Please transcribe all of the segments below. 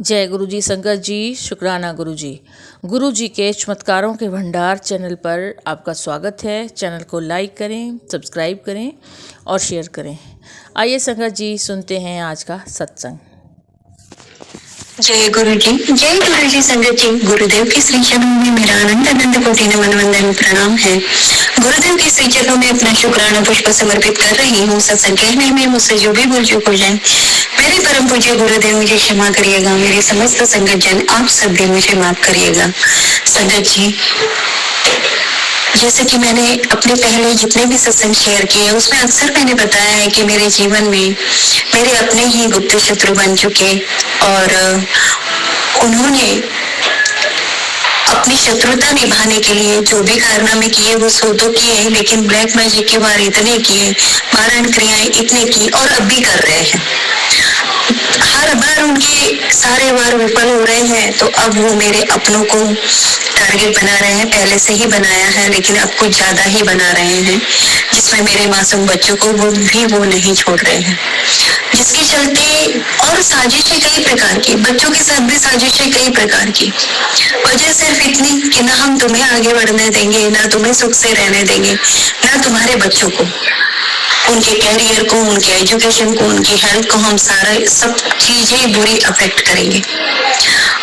जय गुरु जी संगत जी, शुक्राना गुरु जी। गुरु जी के चमत्कारों के भंडार चैनल पर आपका स्वागत है। चैनल को लाइक करें, सब्सक्राइब करें और शेयर करें। आइए संगत जी सुनते हैं आज का सत्संग। जय गुरु जी संगत जी। गुरुदेव के श्री चरणों में मेरा अनंत कोटि नमन वंदन प्रणाम है। गुरुदेव के श्री चरणों में अपना शुक्राना पुष्प समर्पित कर रही हूँ। सत्संग कहने में मुझसे जो भी भूल चूक हो जाए, मेरे परम पूज्य गुरुदेव मुझे क्षमा करिएगा। मेरे समस्त संगत जन आप सब भी मुझे माफ करिएगा। संगत जी, जैसे कि मैंने अपने पहले जितने भी सत्संग शेयर किए उसमें अक्सर मैंने बताया है कि मेरे जीवन में मेरे अपने ही गुप्त शत्रु बन चुके और उन्होंने अपनी शत्रुता निभाने के लिए जो भी कारनामे किए वो सो तो किए, लेकिन ब्लैक मैजिक के वार इतने किए, मारण क्रियाएं इतने की और अब भी कर रहे हैं। हर बार उनके सारे वार विफल हो रहे हैं तो अब वो मेरे अपनों को टारगेट बना रहे हैं। पहले से ही बनाया है लेकिन अब कुछ ज्यादा ही बना रहे हैं, जिसमें मेरे मासूम बच्चों को वो नहीं छोड़ रहे हैं, जिसके चलते और साजिशें कई प्रकार की, बच्चों के साथ भी साजिशें कई प्रकार की। वजह सिर्फ इतनी कि ना हम तुम्हें आगे बढ़ने देंगे, ना तुम्हें सुख से रहने देंगे, ना तुम्हारे बच्चों को, उनके कैरियर को, उनके एजुकेशन को, उनकी हेल्थ को हम सब चीजें बुरी अफेक्ट करेंगे।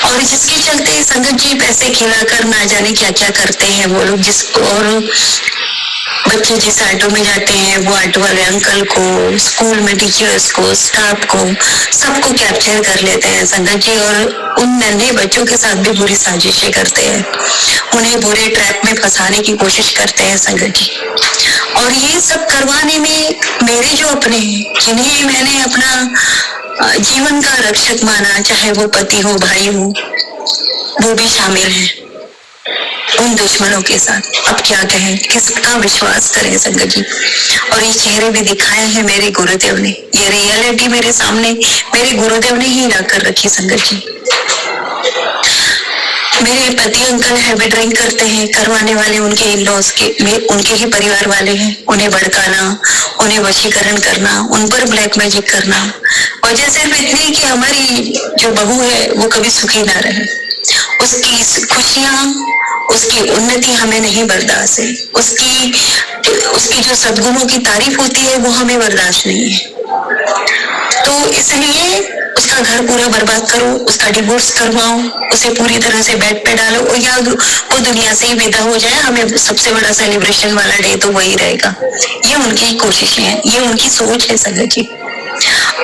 और जिसके चलते संगत जी पैसे खिलाकर ना जाने क्या क्या करते हैं वो लोग, जिसको और बच्चे जिस ऑटो में जाते हैं वो ऑटो वाले अंकल को, स्कूल में टीचर्स को, स्टाफ को, सबको कैप्चर कर लेते हैं संगत जी, और उन नन्हे बच्चों के साथ भी बुरी साजिशें करते हैं, उन्हें बुरे ट्रैप में फंसाने की कोशिश करते हैं संगत जी। और ये सब करवाने में मेरे जो अपने हैं, जिन्हें मैंने अपना जीवन का रक्षक माना, चाहे वो पति हो, भाई हो, वो भी शामिल है उन दुश्मनों के साथ। अब क्या कहें, किसका विश्वास करें संगत जी। और ये चेहरे भी दिखाए हैं मेरे गुरुदेव ने, ये रियलिटी मेरे सामने मेरे गुरुदेव ने ही ला कर रखी संगत जी। मेरे पति अंकल हैवी ड्रिंक करते हैं, करवाने वाले उनके इन-लॉज के उनके ही परिवार वाले हैं। उन्हें भड़काना, उन्हें वशीकरण करना, उन पर ब्लैक मैजिक करना, वजह सिर्फ इतनी कि हमारी जो बहू है वो कभी सुखी ना रहे, उसकी खुशियां, उसकी उन्नति हमें नहीं बर्दाश्त है, उसकी जो सद्गुणों की तारीफ होती है वो हमें बर्दाश्त नहीं है। तो इसलिए उसका घर पूरा बर्बाद करो, उसका डिवोर्स करवाओ, उसे पूरी तरह से बेड पे डालो, और या वो दुनिया से ही विदा हो जाए। हमें सबसे बड़ा सेलिब्रेशन वाला डे तो वही रहेगा। ये उनकी कोशिशें हैं, ये उनकी सोच है संगत जी।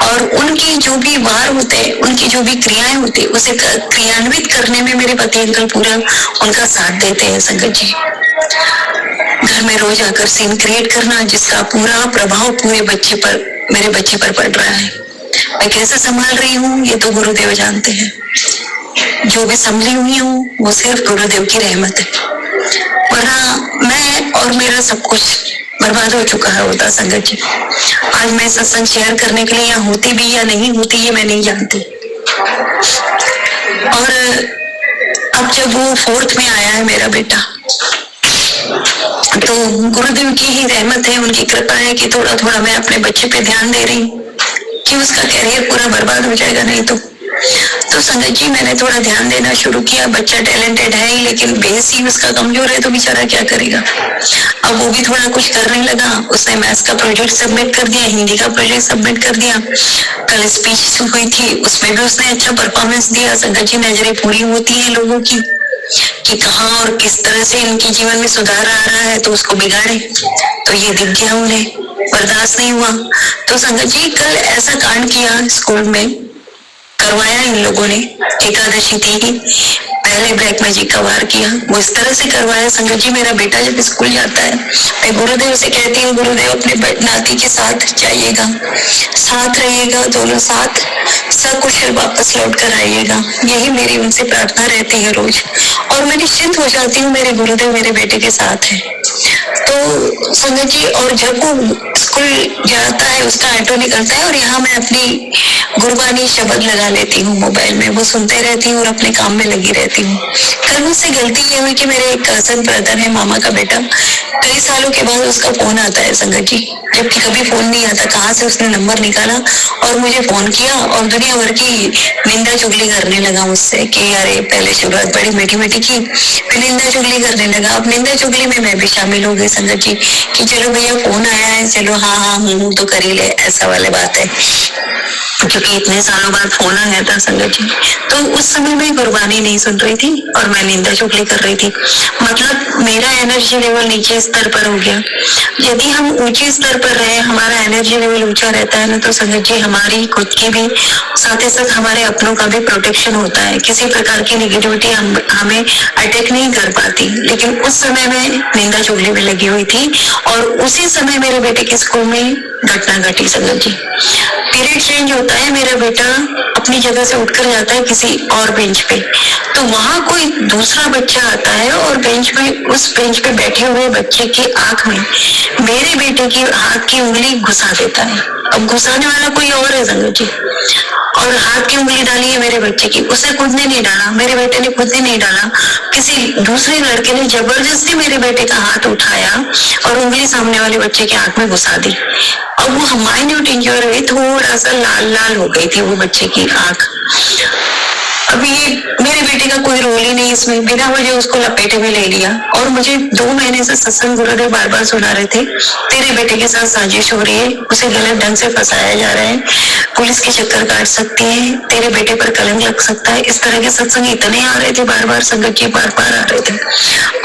और उनकी जो भी वार होते हैं, उनकी जो भी क्रियाएं होती है, उसे क्रियान्वित करने में मेरे पति अंकल पूरा उनका साथ देते हैं संगत जी। घर में रोज आकर सीन क्रिएट करना, जिसका पूरा प्रभाव पूरे मेरे बच्चे पर पड़ रहा है। मैं कैसे संभाल रही हूँ ये तो गुरुदेव जानते हैं। जो भी संभली हुई हूँ वो सिर्फ गुरुदेव की रहमत है, वरना मैं और मेरा सब कुछ बर्बाद हो चुका है होता संगत जी। आज मैं सत्संग शेयर करने के लिए यहाँ होती भी या नहीं होती ये मैं नहीं जानती। और अब जब वो 4th में आया है मेरा बेटा, तो गुरुदेव की ही रहमत है, उनकी कृपा है कि थोड़ा थोड़ा मैं अपने बच्चे पे ध्यान दे रही हूँ कि उसका कैरियर पूरा बर्बाद हो जाएगा नहीं तो संगत जी मैंने थोड़ा ध्यान देना शुरू किया। बच्चा टैलेंटेड है ही, लेकिन बेस ही उसका कमजोर है, तो बेचारा क्या करेगा। अब वो भी थोड़ा कुछ करने लगा, उसने मैथ्स का प्रोजेक्ट सबमिट कर दिया, हिंदी का प्रोजेक्ट सबमिट कर दिया। कल स्पीच हुई थी, उसमें भी उसने अच्छा परफॉर्मेंस दिया। संगत जी नजरें पूरी होती है लोगों की कि कहाँ और किस तरह से इनके जीवन में सुधार आ रहा है तो उसको बिगाड़े, तो ये दिख गया उन्हें, बर्दाश्त नहीं हुआ। तो संगत जी कल ऐसा कांड किया, स्कूल में करवाया इन लोगों ने। एकादशी थी, पहले ब्लैक मैजिक का वार किया, वो इस तरह से करवाया संगत जी। मेरा बेटा जब स्कूल जाता है, मैं गुरुदेव से कहती हूँ, गुरुदेव अपने नाती के साथ जाइएगा, साथ रहिएगा, दोनों साथ सकुशल वापस लौट कर आइएगा। यही मेरी उनसे प्रार्थना रहती है रोज, और मैं निश्चिंत हो जाती हूँ मेरे गुरुदेव मेरे बेटे के साथ है। तो संगत जी, और जब वो स्कूल जाता है, उसका ऑटो निकलता है, और यहाँ मैं अपनी गुरबानी शब्द लगा लेती हूँ मोबाइल में, वो सुनते रहती हूँ और अपने काम में लगी रहती हूँ। कल मुझसे गलती ये हुई कि मेरे एक कजन ब्रदर है, मामा का बेटा, कई सालों के बाद उसका फोन आता है संगत जी, जबकि कभी फोन नहीं आता। कहाँ से उसने नंबर निकाला और मुझे फोन किया और दुनिया भर की निंदा चुगली करने लगा मुझसे कि अरे पहले शुरुआत बड़ी मीठी मीठी की, फिर निंदा चुगली करने लगा। अब निंदा चुगली में मैं भी शामिल हो गई संगत जी कि चलो भैया फोन आया है, चलो हाँ हाँ हूँ तो कर ही ले, ऐसा वाली बात है, क्योंकि इतने सालों बाद फोन आ गया था संगत जी। तो उस समय मैं गुरबानी नहीं सुन रही थी और मैं निंदा चुगली कर रही थी। मतलब मेरा एनर्जी लेवल नीचे स्तर पर हो गया। यदि हम ऊंचे स्तर पर रहे, हमारा एनर्जी लेवल ऊंचा रहता है ना, तो संगत जी हमारी खुद की भी, साथ ही साथ हमारे अपनों का भी प्रोटेक्शन होता है। किसी प्रकार की निगेटिविटी हमें अटैक नहीं कर पाती। लेकिन उस समय मैं निंदा चुगली में लगी हुई थी और उसी समय मेरे बेटे के स्कूल में घटना घटी संगत जी। पीरियड चेंज होता है, मेरा बेटा अपनी जगह से उठकर जाता है किसी और बेंच पे, तो वहां कोई दूसरा बच्चा आता है और बेंच में, उस बेंच पे बैठे हुए बच्चे की आंख में मेरे बेटे की हाथ की उंगली घुसा देता है। अब घुसाने वाला कोई और है संगत जी, और हाथ की उंगली डाली है मेरे बच्चे की। उसे खुद ने नहीं डाला, मेरे बेटे ने खुद ने नहीं डाला, किसी दूसरे लड़के ने जबरदस्ती मेरे बेटे का हाथ उठाया और उंगली सामने वाले बच्चे की आंख में घुसा दी। अब वो माइन्यूट इंजरी हुई, थोड़ा सा लाल लाल हो गई थी वो बच्चे की आंख। अब ये मेरे बेटे का कोई रोल ही नहीं इसमें, बिना वजह उसको लपेटे में ले लिया। और मुझे 2 महीने से सत्संग गुरुदेव बार बार सुना रहे थे, तेरे बेटे के साथ साजिश हो रही है, उसे गलत ढंग से फंसाया जा रहा है, पुलिस के चक्कर काट सकती है, तेरे बेटे पर कलंक लग सकता है। इस तरह के सत्संग इतने आ रहे थे, बार बार संगत जी बार बार आ रहे थे।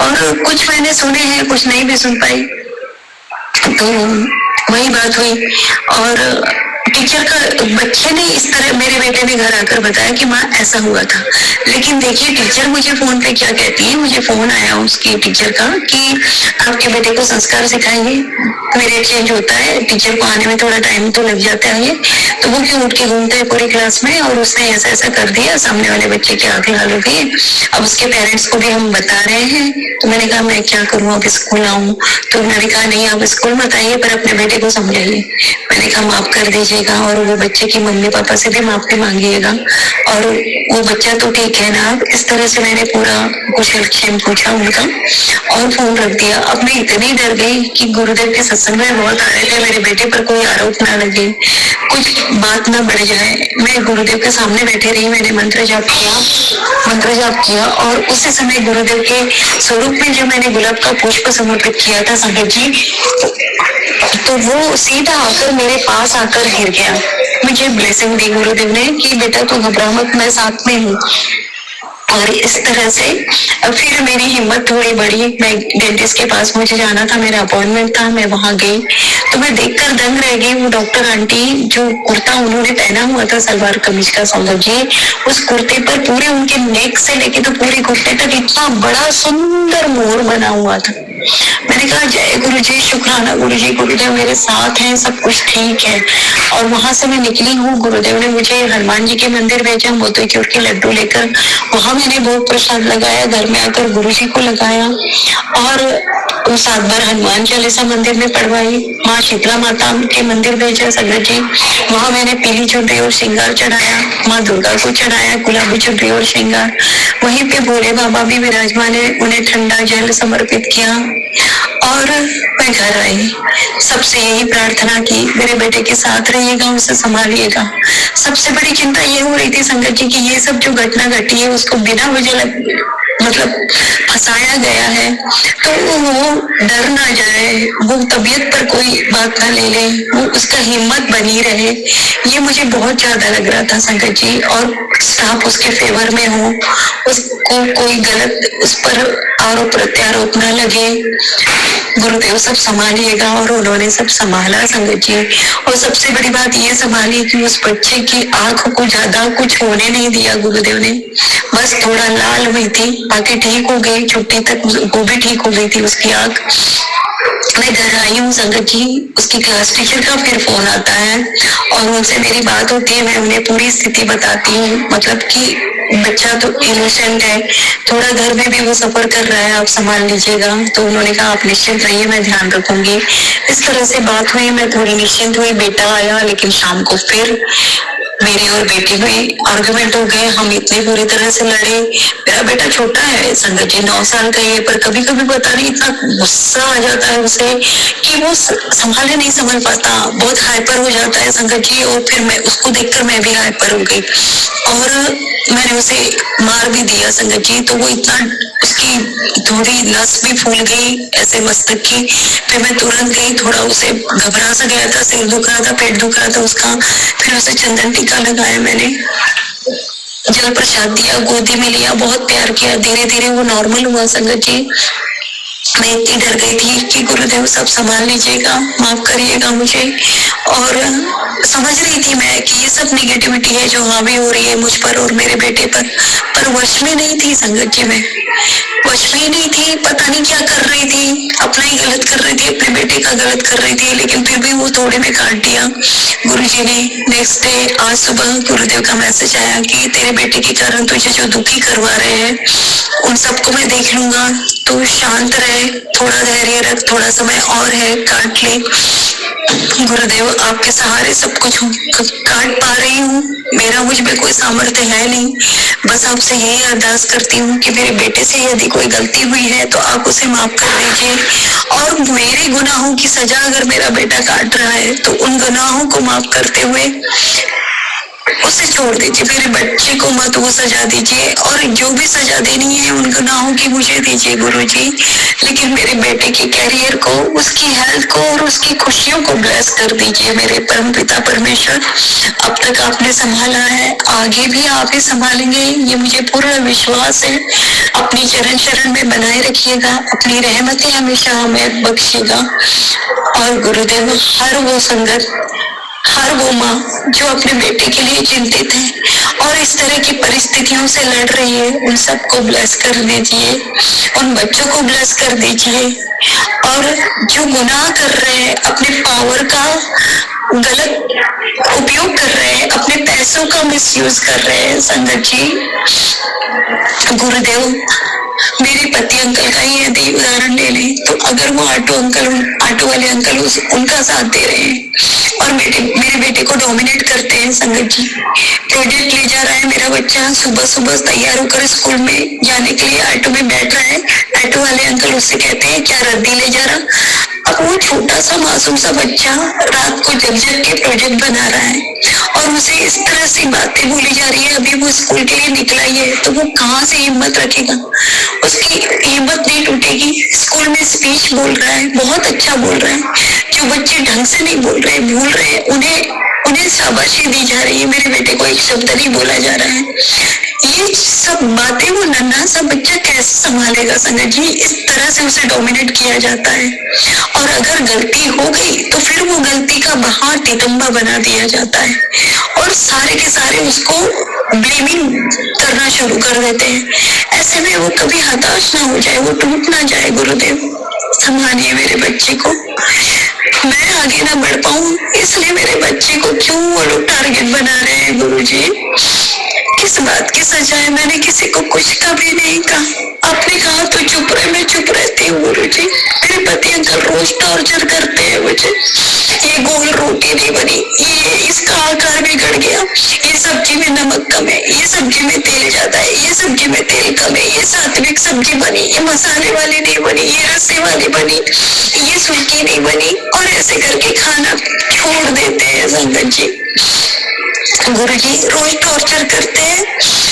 और कुछ मैंने सुने हैं, कुछ नहीं भी सुन पाई। तो वही बात हुई और टीचर का, बच्चे ने इस तरह, मेरे बेटे ने घर आकर बताया कि माँ ऐसा हुआ था। लेकिन देखिए टीचर मुझे फोन पे क्या कहती है, मुझे फोन आया उसकी टीचर का कि आपके बेटे को संस्कार सिखाएंगे। पीरियड चेंज होता है, टीचर को आने में थोड़ा टाइम तो लग जाता है, तो वो क्यों उठ के घूमता है पूरी क्लास में, और उसने ऐसा ऐसा कर दिया, सामने वाले बच्चे की आंखें लाल हो गई। अब उसके पेरेंट्स को भी हम बता रहे हैं। तो मैंने कहा मैं क्या करूँ, अब स्कूल आऊँ? तो उन्होंने कहा नहीं आप स्कूल मत आइए, पर अपने बेटे को समझाइए। मैंने कहा माफ कर दीजिएगा और वो बच्चे की मम्मी पापा से भी माफी मांगिएगा, और वो बच्चा तो ठीक है ना। इस तरह से मैंने पूरा कुशल क्षेम पूछा उनका और फोन रख दिया। अब मैं इतनी डर गई कि गुरुदेव के सत्संग में बहुत आ रहे थे, मेरे बेटे पर कोई आरोप ना लगे, कुछ बात ना बढ़ जाए। मैं गुरुदेव के सामने बैठे रही, मैंने मंत्र जाप किया और उसी समय गुरुदेव के स्वरूप में जो मैंने गुलाब का पुष्प समर्पित किया था संगत जी, तो वो सीधा आकर मेरे पास आकर गिर गया। मुझे ब्लेसिंग दी गुरुदेव ने कि बेटा तू घबरा मत, मैं साथ में हूँ। और इस तरह से फिर मेरी हिम्मत थोड़ी बढ़ी। मैं डेंटिस्ट के पास मुझे जाना था, मेरा अपॉइंटमेंट था, मैं वहां गई तो मैं देखकर दंग रह गई। वो डॉक्टर आंटी जो कुर्ता उन्होंने पहना हुआ था सलवार कमीज का संगत जी, उस कुर्ते पर पूरे उनके नेक से लेके तो पूरे कुर्ते तक इतना बड़ा सुंदर मोर बना हुआ था। मैंने कहा जय गुरु जी, शुक्राना गुरु जी, गुरुदेव मेरे साथ हैं, सब कुछ ठीक है। और वहां से मैं निकली हूँ, गुरुदेव ने मुझे हनुमान जी के मंदिर भेजा मोतीचूर के लड्डू लेकर, वहां मैंने भोग प्रसाद लगाया, घर में आकर गुरु जी को लगाया और 7 बार हनुमान चालीसा मंदिर में पढ़वाई। माँ शीतला माता के मंदिर भेजा संगत जी, वहां मैंने पीली चुनरी और श्रृंगार चढ़ाया, माँ दुर्गा को चढ़ाया गुलाबी चुनरी और श्रृंगार। वहीं पे भोले बाबा भी विराजमान है, उन्हें ठंडा जल समर्पित किया और मैं घर आई। सबसे यही प्रार्थना की मेरे बेटे के साथ रहिएगा, उसे संभालिएगा। सबसे बड़ी चिंता ये हो रही थी संगत जी कि ये सब जो घटना घटी है उसको बिना वजह मतलब फंसाया गया है, तो वो डर ना जाए, वो तबीयत पर कोई बात ना ले ले, वो उसका हिम्मत बनी रहे। ये मुझे बहुत ज्यादा लग रहा था संगत जी। और स्टाफ उसके फेवर में हो, उसको कोई गलत उस पर आरोप प्रत्यारोप न लगे, गुरुदेव सब संभालिएगा। और उन्होंने सब संभाला संगत जी। और सबसे बड़ी बात ये संभाली कि उस बच्चे की आंख को ज्यादा कुछ होने नहीं दिया गुरुदेव ने, बस थोड़ा लाल हुई थी, बाकी ठीक हो गई। छुट्टी तक वो भी ठीक हो गई थी उसकी आंख। मैं घर आई हूँ संगत जी, उसकी क्लास टीचर का फिर फोन आता है और उनसे मेरी बात होती है। मैं उन्हें पूरी स्थिति बताती हूँ, मतलब कि बच्चा तो इनोसेंट है, थोड़ा घर में भी वो सफर कर रहा है, आप संभाल लीजिएगा। तो उन्होंने कहा आप निश्चिंत रहिए, मैं ध्यान रखूंगी। इस तरह से बात हुई, मैं थोड़ी निश्चिंत हुई। बेटा आया, लेकिन शाम को फिर मेरी और बेटी में आर्गुमेंट हो गए, हम इतनी बुरी तरह से लड़े। मेरा बेटा छोटा है संगत जी, 9 साल का ही है, पर कभी कभी पता नहीं इतना गुस्सा आ जाता है उसे कि वो संभाले नहीं समझ पाता, बहुत हाइपर हो जाता है संगत जी। और फिर मैं उसको देखकर मैं भी हाइपर हो गई और मैंने उसे मार भी दिया संगत जी। तो वो इतना, उसकी थोड़ी नस भी फूल गई ऐसे मस्तक की। फिर मैं तुरंत गई, थोड़ा उसे घबरा सा गया था, सिर दुख रहा था, पेट दुख रहा था उसका। फिर उसे चंदन टीका लगाया मैंने, जल प्रसाद दिया, गोदी में लिया, बहुत प्यार किया। धीरे धीरे वो नॉर्मल हुआ संगत जी। मैं इतनी डर गई थी कि गुरुदेव सब संभाल लीजिएगा, माफ करिएगा मुझे। और समझ रही थी मैं कि ये सब निगेटिविटी है जो हावी हो रही है मुझ पर और मेरे बेटे पर वश में नहीं थी संगत जी। मैं वश में ही नहीं थी, पता नहीं क्या कर रही थी, अपना ही गलत कर रही थी, अपने बेटे का गलत कर रही थी, लेकिन फिर भी वो थोड़े में काट दिया गुरुजी ने। नेक्स्ट डे आज सुबह गुरुदेव का मैसेज आया कि तेरे बेटे के कारण तुझे जो दुखी करवा रहे हैं उन सबको मैं देख लूंगा, तू शांत रहे, थोड़ा धैर्य रख, थोड़ा समय और है, काट ले। गुरुदेव आपके सहारे सब कुछ काट पा रही हूँ, मेरा मुझ में कोई सामर्थ्य है नहीं। बस आपसे यही अरदास करती हूँ कि मेरे बेटे से यदि कोई गलती हुई है तो आप उसे माफ कर दीजिए, और मेरे गुनाहों की सजा अगर मेरा बेटा काट रहा है तो उन गुनाहों को माफ करते हुए उसे छोड़ दीजिए, मेरे बच्चे को मत वो सजा दीजिए, और जो भी सजा देनी है उन गुनाहों की मुझे दीजिए गुरुजी, लेकिन मेरे बेटे के कैरियर को, उसकी हेल्थ को और उसकी खुशियों को ब्लेस कर दीजिए मेरे परम पिता परमेश्वर। अब तक आपने संभाला है, आगे भी आप ही संभालेंगे, ये मुझे पूरा विश्वास है। अपनी चरण शरण में बनाए रखिएगा, अपनी रहमतें हमेशा हमें बख्शिएगा। और गुरुदेव हर वो संगत, हर वो माँ जो अपने बेटे के लिए चिंतित है और इस तरह की परिस्थितियों से लड़ रही है, उन सबको ब्लेस कर दीजिए, उन बच्चों को ब्लेस कर दीजिए। और जो गुनाह कर रहे हैं, अपने पावर का गलत उपयोग कर रहे हैं, अपने पैसों का मिसयूज कर रहे हैं संगत जी, गुरुदेव मेरे पति अंकल का ही यदि उदाहरण ले लें तो अगर वो ऑटो वाले अंकल उनका साथ दे रहे हैं और मेरे बेटे को डोमिनेट करते हैं संगत जी। प्रोजेक्ट ले जा रहा है मेरा बच्चा, सुबह सुबह तैयार होकर स्कूल में जाने के लिए ऑटो में बैठ रहा है, ऑटो वाले अंकल उससे कहते हैं क्या रद्दी ले जा रहा। अब वो छोटा सा मासूम सा बच्चा रात को जग जग के प्रोजेक्ट बना रहा है और उसे इस तरह से बातें बोली जा रही है। अभी वो स्कूल के लिए निकला ही है तो वो कहाँ से हिम्मत रखेगा, उसकी हिम्मत नहीं टूटेगी। स्कूल में स्पीच बोल रहा है, बहुत अच्छा बोल रहा है। जो बच्चे ढंग से नहीं बोल रहे, भूल रहे हैं, उन्हें शाबाशी दी जा रही है, मेरे बेटे को एक शब्द नहीं बोला जा रहा है। ये सब बातें वो नन्हा सा बच्चा कैसे संभालेगा संगत जी? इस तरह से उसे डोमिनेट किया जाता है और अगर गलती हो गई तो फिर वो गलती का बहार तितम्बा बना दिया जाता है और सारे के सारे उसको ब्लेमिंग करना शुरू कर देते हैं। ऐसे में वो कभी हताश ना हो जाए, वो टूट ना जाए। गुरुदेव संभालिए मेरे बच्चे को, मैं आगे ना बढ़ पाऊं, इसलिए मेरे बच्चे को क्यों वो लोग टारगेट बना रहे हैं गुरुजी? किस बात की सजा है? मैंने किसी को कुछ कभी नहीं कहा, आपने कहा तो चुप रहे, मैं चुप रहती हूँ गुरुजी। मेरे पति अंकल रोज टॉर्चर करते हैं मुझे, ये गोल रोटी नहीं बनी, ये इसका आकार बिगड़ गया, ये सब्जी में नमक कम है, ये सब्जी में तेल ज्यादा है, ये सब्जी में तेल कम है, ये सात्विक सब्जी बनी, ये मसाले वाली नहीं बनी, ये रस्से वाली बनी, ये सूखी नहीं बनी, और ऐसे करके खाना छोड़ देते हैं संगत जी। गुरुजी रोज टॉर्चर करते हैं,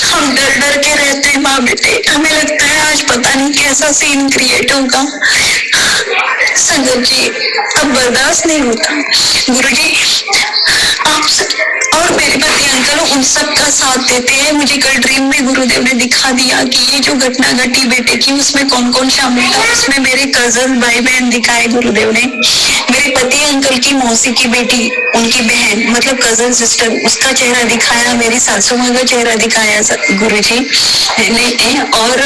हम डर डर के रहते हैं माँ बेटे, हमें लगता है आज पता नहीं कैसा सीन क्रिएट होगा। संगत जी अब बर्दाश्त नहीं होता गुरुजी, आप और मेरे पति अंकल उन सब का साथ देते हैं। मुझे कल ड्रीम में गुरुदेव ने दिखा दिया कि ये जो घटना घटी बेटे की, उसमें कौन कौन शामिल था। उसमें मेरे कजन भाई बहन दिखाए गुरुदेव ने, मेरे पति अंकल की मौसी की बेटी, उनकी बहन मतलब कजन सिस्टर, उसका चेहरा दिखाया, मेरी सासू माँ का चेहरा दिखाया गुरुजी ने, और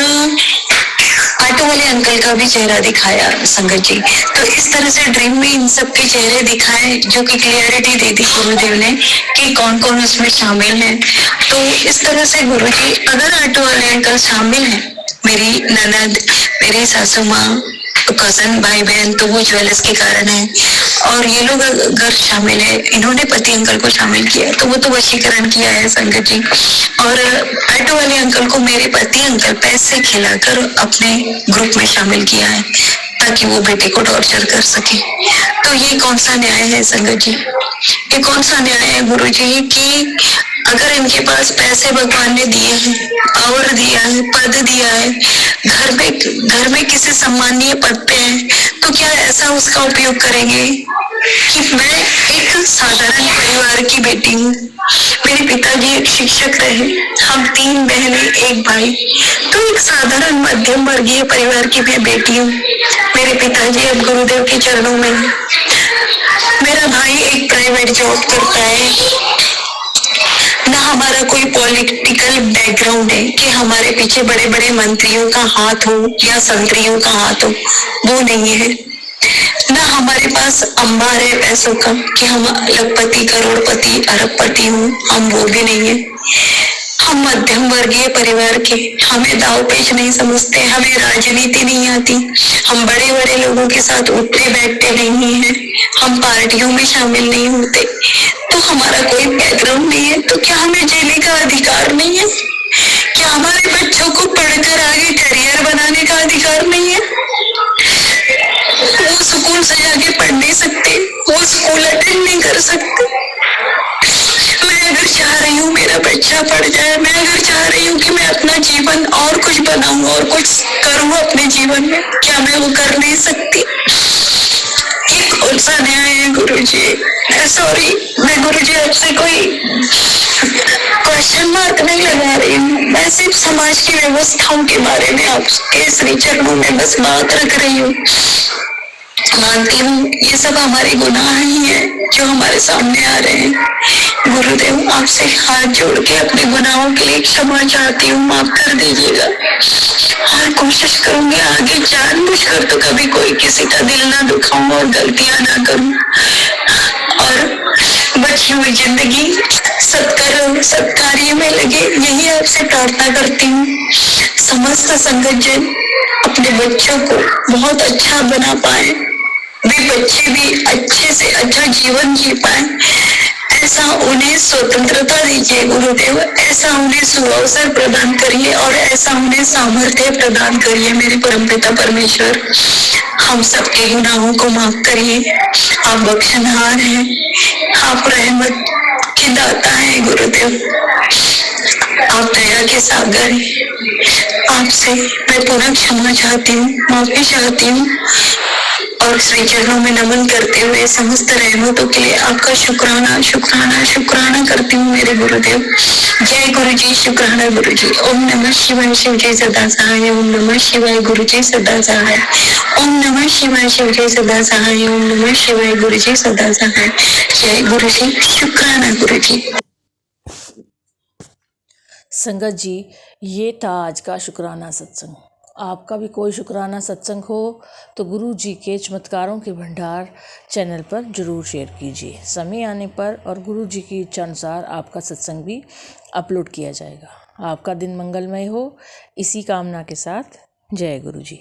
ऑटो वाले अंकल का भी चेहरा दिखाया संगत जी। तो इस तरह से ड्रीम में इन सब के चेहरे दिखाए, जो कि क्लियरिटी दे दी गुरुदेव ने कि कौन कौन उसमें शामिल है। तो इस तरह से गुरुजी, अगर ऑटो वाले अंकल शामिल हैं, मेरी ननद, मेरी सासू माँ, कजन भाई बहन, तो वो ज्वेलर्स के कारण है। और ये लोग अगर शामिल है, इन्होंने पति अंकल को शामिल किया है, तो वो तो वशीकरण किया है संगत जी। और ऑटो वाले अंकल को मेरे पति अंकल पैसे खिलाकर अपने ग्रुप में शामिल किया है, ताकि वो बेटे को टॉर्चर कर सके। तो ये कौन सा न्याय है संगत जी? ये कौन सा न्याय है गुरु जी कि अगर इनके पास पैसे भगवान ने दिए हैं, पावर दिया है, पद दिया है, घर में किसी सम्मानीय पद पे है, तो क्या ऐसा उसका उपयोग करेंगे? कि मैं एक साधारण परिवार की बेटी हूँ, मेरे पिताजी एक शिक्षक रहे, हम 3 बहनें 1 भाई, तो एक साधारण मध्यम वर्गीय परिवार की मैं बेटी हूँ। मेरे पिताजी अब गुरुदेव के चरणों में हैं। मेरा भाई एक प्राइवेट जॉब करता है। ना हमारा कोई पॉलिटिकल बैकग्राउंड है कि हमारे पीछे बड़े बड़े मंत्रियों का हाथ हो या संतरियों का हाथ हो, वो नहीं है। ना हमारे पास अंबार है पैसों का कि हम लखपति, करोड़पति, अरबपति हूँ, हम वो भी नहीं है। हम मध्यम वर्गीय परिवार के, हमें दाव पेच नहीं समझते, हमें राजनीति नहीं आती, हम बड़े बड़े लोगों के साथ उठते बैठते नहीं हैं, हम पार्टियों में शामिल नहीं होते, तो हमारा कोई बैकग्राउंड नहीं है, तो क्या हमें जीने का अधिकार नहीं है? क्या हमारे बच्चों को पढ़कर आगे करियर बनाने का अधिकार नहीं है? वो स्कूल से जाके पढ़ नहीं सकते, वो स्कूल अटेंड नहीं कर सकते। मैं अगर चाह रही हूँ मेरा बच्चा पढ़ जाए, मैं अगर चाह रही हूँ कि मैं अपना जीवन और कुछ बनाऊं और कुछ करूँ अपने जीवन में, क्या मैं वो कर नहीं सकती? ये कौन सा न्याय है गुरु जी? सॉरी, मैं गुरु जी आपसे कोई क्वेश्चन मार्क नहीं लगा रही हूँ, मैं सिर्फ समाज की व्यवस्थाओं के बारे में आपके श्री चरणों में बस बात रख रही हूँ। मानती हूँ ये सब हमारे गुनाह ही हैं जो हमारे सामने आ रहे हैं। गुरुदेव आपसे हाथ जोड़ के अपने गुनाहों के लिए क्षमा चाहती हूँ, माफ कर दीजिएगा। और कोशिश करूंगी आगे जानबूझकर तो कभी कोई किसी का दिल ना दुखाऊं और गलतियां ना करूं, और बची हुई जिंदगी सत्कार्य में लगे, यही आपसे प्रार्थना करती हूँ। समस्त संगत जन अपने बच्चों को बहुत अच्छा बना पाए, वे बच्चे भी अच्छे से अच्छा जीवन जी पाए, ऐसा उन्हें स्वतंत्रता दीजिए गुरुदेव, ऐसा उन्हें सुअवसर प्रदान करिए और ऐसा उन्हें सामर्थ्य प्रदान करिए मेरे परमपिता परमेश्वर। हम सबके गुनाहों को माफ करिए, आप बख्शनहार हैं, आप रहमत के दाता हैं गुरुदेव, आप दया के सागर हैं। आपसे मैं पुनः क्षमा चाहती हूँ, माफी चाहती हूँ और श्री चरणों में नमन करते हुए समस्त रहमतों के लिए आपका शुक्राना शुक्राना शुक्राना करती हूँ मेरे गुरुदेव। जय गुरु जी, शुक्राना गुरु जी। ओम नमः शिवाय, शिव जय सदा सहाय। ओम नमः शिवाय, गुरु जी सदा सहाय। ओम नमः शिवाय, शिव जय सदा सहाय। ओम नमः शिवाय, गुरु जी सदा सहाय। जय गुरु जी, शुक्राना गुरु जी। संगत जी, ये था आज का शुक्राना सत्संग। आपका भी कोई शुक्राना सत्संग हो तो गुरु जी के चमत्कारों के भंडार चैनल पर ज़रूर शेयर कीजिए। समय आने पर और गुरु जी की इच्छा अनुसार आपका सत्संग भी अपलोड किया जाएगा। आपका दिन मंगलमय हो, इसी कामना के साथ जय गुरु जी।